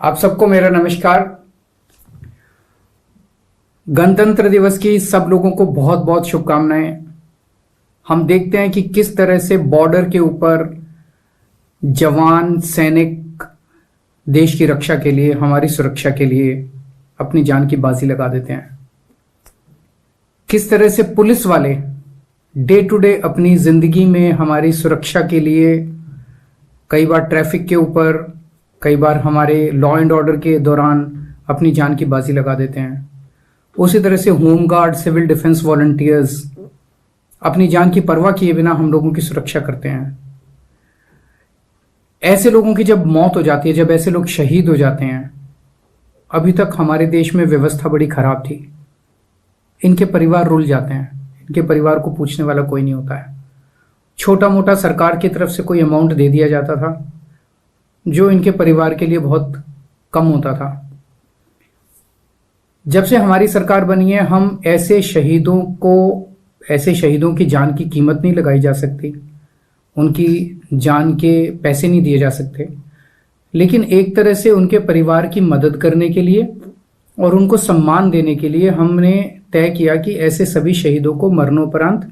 आप सबको मेरा नमस्कार। गणतंत्र दिवस की सब लोगों को बहुत बहुत शुभकामनाएं। हम देखते हैं कि किस तरह से बॉर्डर के ऊपर जवान सैनिक देश की रक्षा के लिए, हमारी सुरक्षा के लिए अपनी जान की बाजी लगा देते हैं। किस तरह से पुलिस वाले डे टू डे अपनी जिंदगी में हमारी सुरक्षा के लिए कई बार ट्रैफिक के ऊपर, कई बार हमारे लॉ एंड ऑर्डर के दौरान अपनी जान की बाजी लगा देते हैं। उसी तरह से होमगार्ड, सिविल डिफेंस वॉलंटियर्स अपनी जान की परवाह किए बिना हम लोगों की सुरक्षा करते हैं। ऐसे लोगों की जब मौत हो जाती है, जब ऐसे लोग शहीद हो जाते हैं, अभी तक हमारे देश में व्यवस्था बड़ी खराब थी। इनके परिवार रुल जाते हैं, इनके परिवार को पूछने वाला कोई नहीं होता है। छोटा मोटा सरकार की तरफ से कोई अमाउंट दे दिया जाता था जो इनके परिवार के लिए बहुत कम होता था। जब से हमारी सरकार बनी है, हम ऐसे शहीदों की जान की कीमत नहीं लगाई जा सकती, उनकी जान के पैसे नहीं दिए जा सकते, लेकिन एक तरह से उनके परिवार की मदद करने के लिए और उनको सम्मान देने के लिए हमने तय किया कि ऐसे सभी शहीदों को मरणोपरांत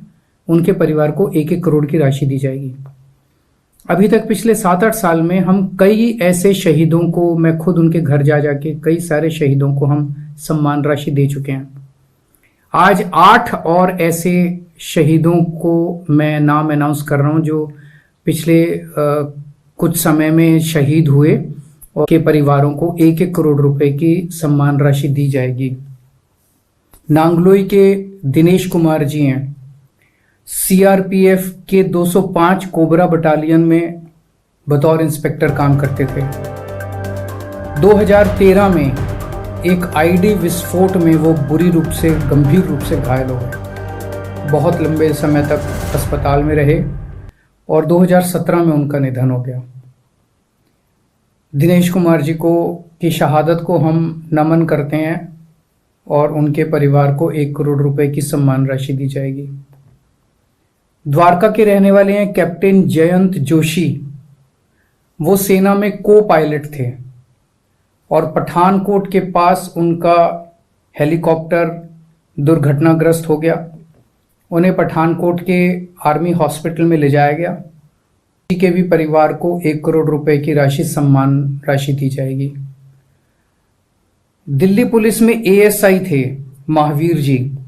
उनके परिवार को 1-1 करोड़ की राशि दी जाएगी। अभी तक पिछले 7-8 साल में हम कई ऐसे शहीदों को, मैं खुद उनके घर जा जाके कई सारे शहीदों को हम सम्मान राशि दे चुके हैं। आज 8 और ऐसे शहीदों को मैं नाम अनाउंस कर रहा हूं जो पिछले कुछ समय में शहीद हुए और के परिवारों को 1-1 करोड़ रुपए की सम्मान राशि दी जाएगी। नांगलोई के दिनेश कुमार जी हैं, सीआरपीएफ के 205 कोबरा बटालियन में बतौर इंस्पेक्टर काम करते थे। 2013 में एक आईडी विस्फोट में वो गंभीर रूप से घायल हो गए। बहुत लंबे समय तक अस्पताल में रहे और 2017 में उनका निधन हो गया। दिनेश कुमार जी की शहादत को हम नमन करते हैं और उनके परिवार को 1 करोड़ रुपए की सम्मान राशि दी जाएगी। द्वारका के रहने वाले हैं कैप्टन जयंत जोशी। वो सेना में को पायलट थे और पठानकोट के पास उनका हेलीकॉप्टर दुर्घटनाग्रस्त हो गया। उन्हें पठानकोट के आर्मी हॉस्पिटल में ले जाया गया। किसी के भी परिवार को 1 करोड़ रुपए की सम्मान राशि दी जाएगी। दिल्ली पुलिस में एएसआई थे महावीर जी,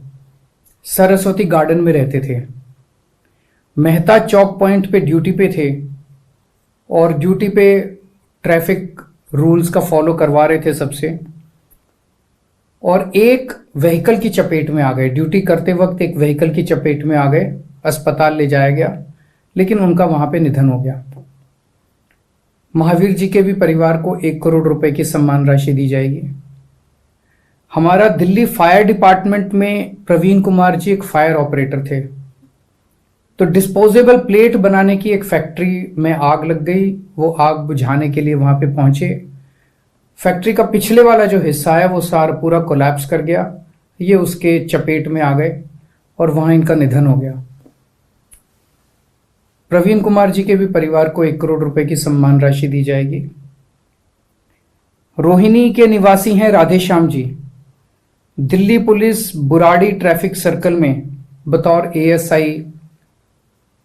सरस्वती गार्डन में रहते थे। मेहता चौक पॉइंट पे ड्यूटी पे थे और ड्यूटी पे ट्रैफिक रूल्स का फॉलो करवा रहे थे सबसे, और एक व्हीकल की चपेट में आ गए। ड्यूटी करते वक्त एक व्हीकल की चपेट में आ गए, अस्पताल ले जाया गया, लेकिन उनका वहां पे निधन हो गया। महावीर जी के भी परिवार को 1 करोड़ रुपए की सम्मान राशि दी जाएगी। हमारा दिल्ली फायर डिपार्टमेंट में प्रवीण कुमार जी एक फायर ऑपरेटर थे। तो डिस्पोजेबल प्लेट बनाने की एक फैक्ट्री में आग लग गई। वो आग बुझाने के लिए वहां पे पहुंचे। फैक्ट्री का पिछले वाला जो हिस्सा है वो सारा पूरा कोलैप्स कर गया। ये उसके चपेट में आ गए और वहां इनका निधन हो गया। प्रवीण कुमार जी के भी परिवार को 1 करोड़ रुपए की सम्मान राशि दी जाएगी। रोहिणी के निवासी हैं Radheshyam ji. Delhi police Burari traffic circle में बतौर एएसआई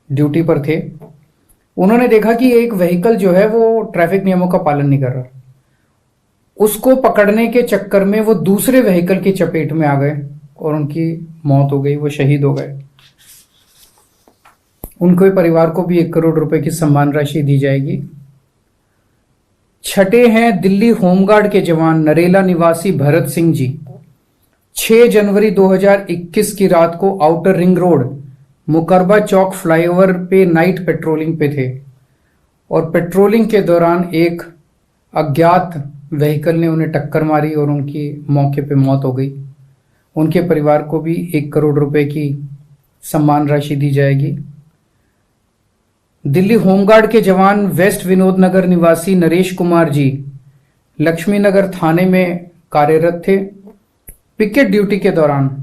ड्यूटी पर थे। उन्होंने देखा कि एक व्हीकल जो है वो ट्रैफिक नियमों का पालन नहीं कर रहा। उसको पकड़ने के चक्कर में वो दूसरे व्हीकल की चपेट में आ गए और उनकी मौत हो गई, वो शहीद हो गए। उनके परिवार को भी 1 करोड़ रुपए की सम्मान राशि दी जाएगी। छठे हैं दिल्ली होमगार्ड के जवान नरेला निवासी भरत सिंह जी। 6 जनवरी 2021 की रात को आउटर रिंग रोड मुकरबा चौक फ्लाईओवर पे नाइट पेट्रोलिंग पे थे और पेट्रोलिंग के दौरान एक अज्ञात व्हीकल ने उन्हें टक्कर मारी और उनकी मौके पे मौत हो गई। उनके परिवार को भी 1 करोड़ रुपए की सम्मान राशि दी जाएगी। दिल्ली होमगार्ड के जवान वेस्ट विनोद नगर निवासी नरेश कुमार जी लक्ष्मी नगर थाने में कार्यरत थे। पिकेट ड्यूटी के दौरान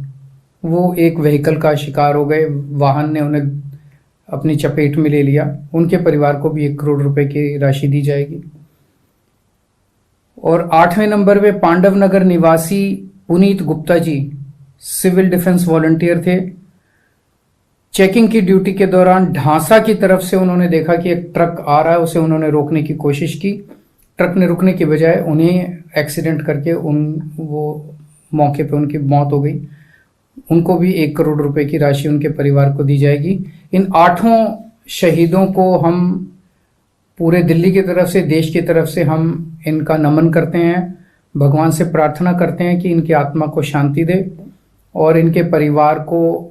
वो एक व्हीकल का शिकार हो गए, वाहन ने उन्हें अपनी चपेट में ले लिया। उनके परिवार को भी 1 करोड़ रुपए की राशि दी जाएगी। और 8वें नंबर पे पांडव नगर निवासी Puneet Gupta ji, civil defence volunteer थे। चेकिंग की ड्यूटी के दौरान ढांसा की तरफ से उन्होंने देखा कि एक ट्रक आ रहा है, उसे उन्होंने रोकने की कोशिश की। ट्रक ने रुकने की बजाय उन्हें एक्सीडेंट करके वो मौके पे उनकी मौत हो गई। उनको भी 1 करोड़ रुपए की राशि उनके परिवार को दी जाएगी। इन 8 शहीदों को हम पूरे दिल्ली की तरफ से, देश की तरफ से हम इनका नमन करते हैं। भगवान से प्रार्थना करते हैं कि इनकी आत्मा को शांति दे और इनके परिवार को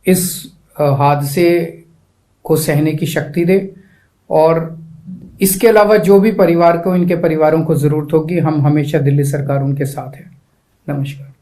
इस हादसे को सहने की शक्ति दे। और इसके अलावा जो भी परिवार को, इनके परिवारों को ज़रूरत होगी, हम हमेशा दिल्ली सरकार उनके साथ है। नमस्कार।